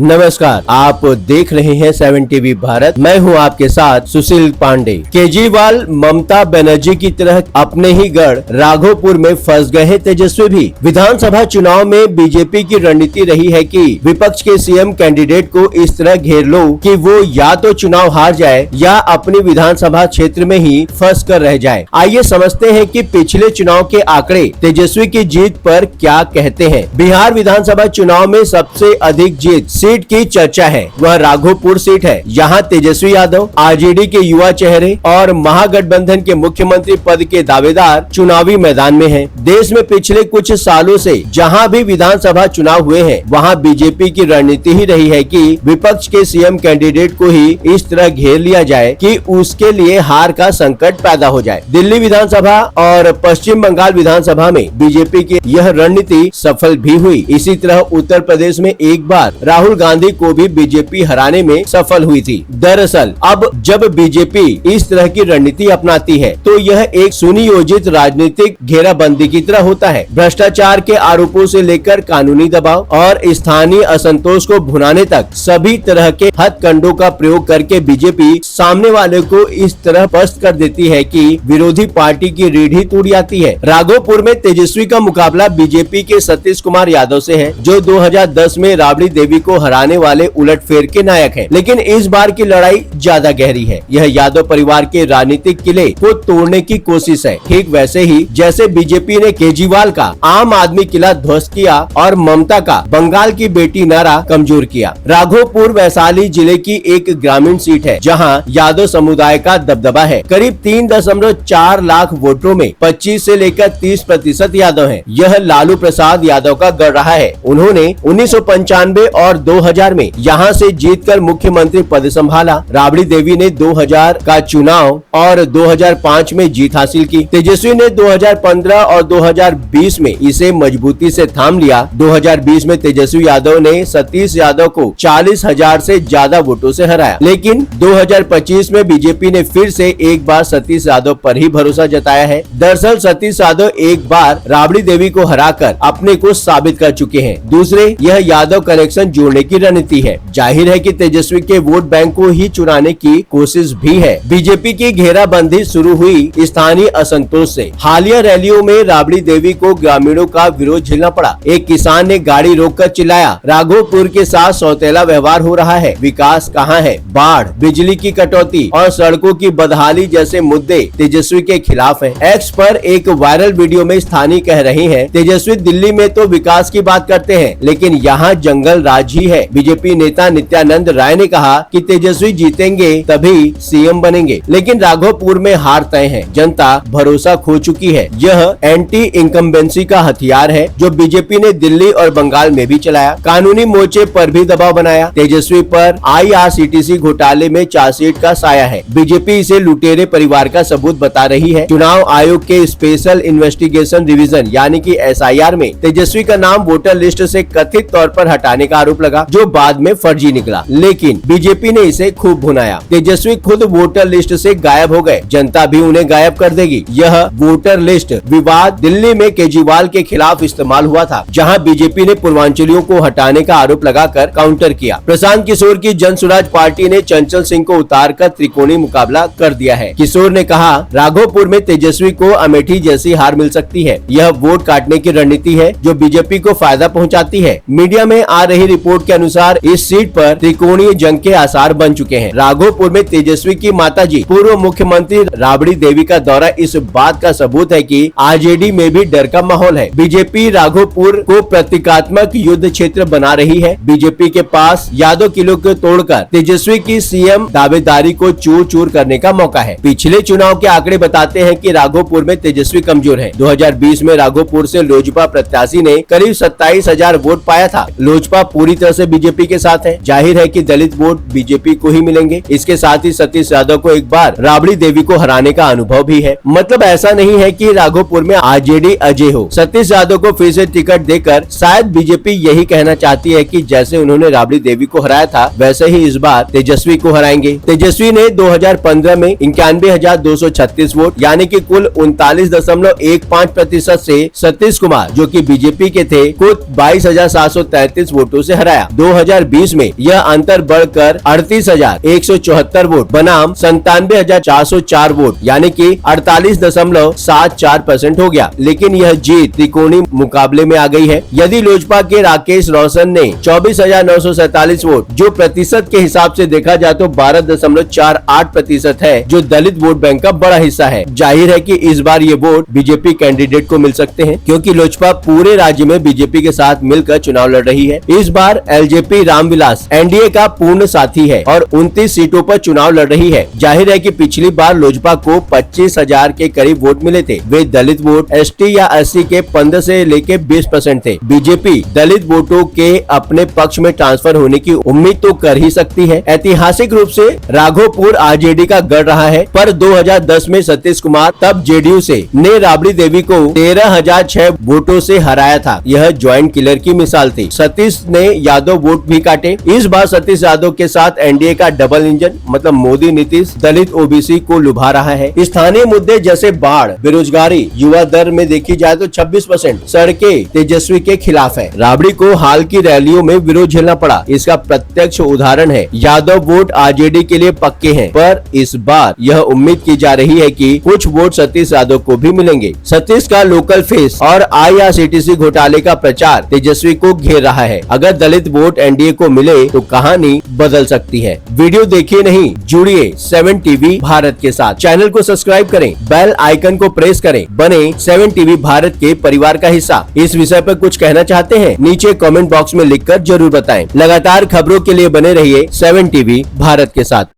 नमस्कार, आप देख रहे हैं 7 टीवी भारत। मैं हूं आपके साथ सुशील पांडे। केजरीवाल ममता बनर्जी की तरह अपने ही गढ़ राघोपुर में फंस गए हैं तेजस्वी भी। विधानसभा चुनाव में बीजेपी की रणनीति रही है कि विपक्ष के सीएम कैंडिडेट को इस तरह घेर लो कि वो या तो चुनाव हार जाए या अपनी विधानसभा क्षेत्र में ही फंस कर रह जाए। आइए समझते हैं कि पिछले चुनाव के आंकड़े तेजस्वी की जीत पर क्या कहते हैं। बिहार विधानसभा चुनाव में सबसे अधिक जीत सीट की चर्चा है, वह राघोपुर सीट है। यहाँ तेजस्वी यादव आरजेडी के युवा चेहरे और महागठबंधन के मुख्यमंत्री पद के दावेदार चुनावी मैदान में हैं। देश में पिछले कुछ सालों से जहाँ भी विधानसभा चुनाव हुए हैं, वहाँ बीजेपी की रणनीति ही रही है कि विपक्ष के सीएम कैंडिडेट को ही इस तरह घेर लिया जाए कि उसके लिए हार का संकट पैदा हो जाए। दिल्ली विधानसभा और पश्चिम बंगाल विधानसभा में बीजेपी की यह रणनीति सफल भी हुई। इसी तरह उत्तर प्रदेश में एक बार राहुल गांधी को भी बीजेपी हराने में सफल हुई थी। दरअसल अब जब बीजेपी इस तरह की रणनीति अपनाती है तो यह एक सुनियोजित राजनीतिक घेराबंदी की तरह होता है। भ्रष्टाचार के आरोपों से लेकर कानूनी दबाव और स्थानीय असंतोष को भुनाने तक सभी तरह के हथकंडों का प्रयोग करके बीजेपी सामने वाले को इस तरह स्पष्ट कर देती है कि विरोधी पार्टी की रीढ़ ही टूट जाती है। राघोपुर में तेजस्वी का मुकाबला बीजेपी के सतीश कुमार यादव से है, जो 2010 में राबड़ी देवी को हराने वाले उलटफेर के नायक हैं। लेकिन इस बार की लड़ाई ज्यादा गहरी है। यह यादव परिवार के राजनीतिक किले को तोड़ने की कोशिश है, ठीक वैसे ही जैसे बीजेपी ने केजरीवाल का आम आदमी किला ध्वस्त किया और ममता का बंगाल की बेटी नारा कमजोर किया। राघोपुर वैशाली जिले की एक ग्रामीण सीट है, जहां यादव समुदाय का दबदबा है। करीब 3.4 लाख वोटों में 25 से लेकर 30% यादव हैं। यह लालू प्रसाद यादव का गढ़ रहा है। उन्होंने 1995 और 2000 में यहां से जीतकर मुख्यमंत्री पद संभाला। राबड़ी देवी ने 2000 का चुनाव और 2005 में जीत हासिल की। तेजस्वी ने 2015 और 2020 में इसे मजबूती से थाम लिया। 2020 में तेजस्वी यादव ने सतीश यादव को 40,000 से ज्यादा वोटों से हराया। लेकिन 2025 में बीजेपी ने फिर से एक बार सतीश यादव पर ही भरोसा जताया है। दरअसल सतीश यादव एक बार राबड़ी देवी को हराकर अपने को साबित कर चुके हैं। दूसरे, यह यादव कनेक्शन जोड़ने की रणनीति है। जाहिर है कि तेजस्वी के वोट बैंक को ही चुराने की कोशिश भी है। बीजेपी की घेराबंदी शुरू हुई स्थानीय असंतोष से। हालिया रैलियों में राबड़ी देवी को ग्रामीणों का विरोध झेलना पड़ा। एक किसान ने गाड़ी रोककर चिल्लाया, राघोपुर के साथ सौतेला व्यवहार हो रहा है, विकास कहाँ है? बाढ़, बिजली की कटौती और सड़कों की बदहाली जैसे मुद्दे तेजस्वी के खिलाफ हैं। एक्स पर एक वायरल वीडियो में स्थानीय कह रहे हैं, तेजस्वी दिल्ली में तो विकास की बात करते हैं, लेकिन यहाँ जंगल राज ही है। बीजेपी नेता नित्यानंद राय ने कहा कि तेजस्वी जीतेंगे तभी सीएम बनेंगे, लेकिन राघोपुर में हार तय है। जनता भरोसा खो चुकी है। यह एंटी इनकम्बेंसी का हथियार है जो बीजेपी ने दिल्ली और बंगाल में भी चलाया। कानूनी मोर्चे पर भी दबाव बनाया। तेजस्वी पर IRCTC घोटाले में चार्जशीट का साया है। बीजेपी इसे लुटेरे परिवार का सबूत बता रही है। चुनाव आयोग के स्पेशल इन्वेस्टिगेशन डिवीजन यानी कि SIR में तेजस्वी का नाम वोटर लिस्ट से कथित तौर पर हटाने का आरोप लगा, जो बाद में फर्जी निकला। लेकिन बीजेपी ने इसे खूब भुनाया। तेजस्वी खुद वोटर लिस्ट से गायब हो गए, जनता भी उन्हें गायब कर देगी। यह वोटर लिस्ट विवाद दिल्ली में केजरीवाल के खिलाफ इस्तेमाल हुआ था, जहां बीजेपी ने पूर्वांचलियों को हटाने का आरोप लगाकर काउंटर किया। प्रशांत किशोर की जन स्वराज पार्टी ने चंचल सिंह को उतारकर त्रिकोणीय मुकाबला कर दिया है। किशोर ने कहा, राघोपुर में तेजस्वी को अमेठी जैसी हार मिल सकती है। यह वोट काटने की रणनीति है जो बीजेपी को फायदा पहुंचाती है। मीडिया में आ रही रिपोर्ट के अनुसार इस सीट पर त्रिकोणीय जंग के आसार बन चुके हैं। राघोपुर में तेजस्वी की माताजी पूर्व मुख्यमंत्री राबड़ी देवी का दौरा इस बात का सबूत है कि आरजेडी में भी डर का माहौल है। बीजेपी राघोपुर को प्रतीकात्मक युद्ध क्षेत्र बना रही है। बीजेपी के पास यादव किलो को तोड़कर तेजस्वी की सीएम दावेदारी को चूर चूर करने का मौका है। पिछले चुनाव के आंकड़े बताते हैं कि राघोपुर में तेजस्वी कमजोर है। 2020 में राघोपुर से लोजपा प्रत्याशी ने करीब 27,000 वोट पाया था। लोजपा पूरी तरह से बीजेपी के साथ है। जाहिर है कि दलित वोट बीजेपी को ही मिलेंगे। इसके साथ ही सतीश यादव को एक बार राबड़ी देवी को हराने का अनुभव भी है। मतलब ऐसा नहीं है कि राघोपुर में आरजेडी अजय हो। सतीश यादव को फिर से टिकट देकर शायद बीजेपी यही कहना चाहती है कि जैसे उन्होंने राबड़ी देवी को हराया था, वैसे ही इस बार तेजस्वी को हराएंगे। तेजस्वी ने 2015 में 91,236 वोट यानी कि कुल 39.15% से सतीश कुमार जो कि बीजेपी के थे को 22,733 वोटों से हराया। 2020 में यह अंतर बढ़कर 38,174 वोट बनाम 97,404 वोट यानी कि 48.74% हो गया। लेकिन यह जीत त्रिकोणीय मुकाबले में आ गई है। यदि लोजपा के राकेश रोशन ने 24,947 वोट, जो प्रतिशत के हिसाब से देखा जाए तो 12.48% है, जो दलित वोट बैंक का बड़ा हिस्सा है। जाहिर है कि इस बार ये वोट बीजेपी कैंडिडेट को मिल सकते हैं, क्योंकि लोजपा पूरे राज्य में बीजेपी के साथ मिलकर चुनाव लड़ रही है। इस बार एलजेपी रामविलास एनडीए का पूर्ण साथी है और 29 सीटों पर चुनाव लड़ रही है। जाहिर है कि पिछली बार लोजपा को 25,000 के करीब वोट मिले थे। वे दलित वोट एसटी या एससी के 15 से लेके 20% थे। बीजेपी दलित वोटों के अपने पक्ष में ट्रांसफर होने की उम्मीद तो कर ही सकती है। ऐतिहासिक रूप से राघोपुर आरजेडी का गढ़ रहा है, पर 2010 में सतीश कुमार तब जेडीयू से ने राबड़ी देवी को 13,006 वोटों से हराया था। यह ज्वाइंट किलर की मिसाल थी। सतीश ने यादव वोट भी काटे। इस बार सतीश यादव के साथ एनडीए का डबल इंजन मतलब मोदी नीतीश दलित ओबीसी को लुभा रहा है। स्थानीय मुद्दे जैसे बाढ़, बेरोजगारी, युवा दर में देखी जाए तो 26%, सड़कें तेजस्वी के खिलाफ है। राबड़ी को हाल की रैलियों में विरोध झेलना पड़ा। इसका प्रत्यक्ष उदाहरण है। यादव वोट आरजेडी के लिए पक्के हैं, पर इस बार यह उम्मीद की जा रही है कि कुछ वोट सतीश यादव को भी मिलेंगे। सतीश का लोकल फेस और आईआरसीटीसी घोटाले का प्रचार तेजस्वी को घेर रहा है। अगर दलित वोट एनडीए को मिले तो कहानी बदल सकती है। वीडियो देखिए नहीं, जुड़िए 7 टीवी भारत के साथ। चैनल को सब्सक्राइब करें, बेल आइकन को प्रेस करें, बने 7 टीवी भारत के परिवार का हिस्सा। इस विषय पर कुछ कहना चाहते हैं? नीचे कमेंट बॉक्स में लिखकर जरूर बताएं। लगातार खबरों के लिए बने रहिए 7 टीवी भारत के साथ।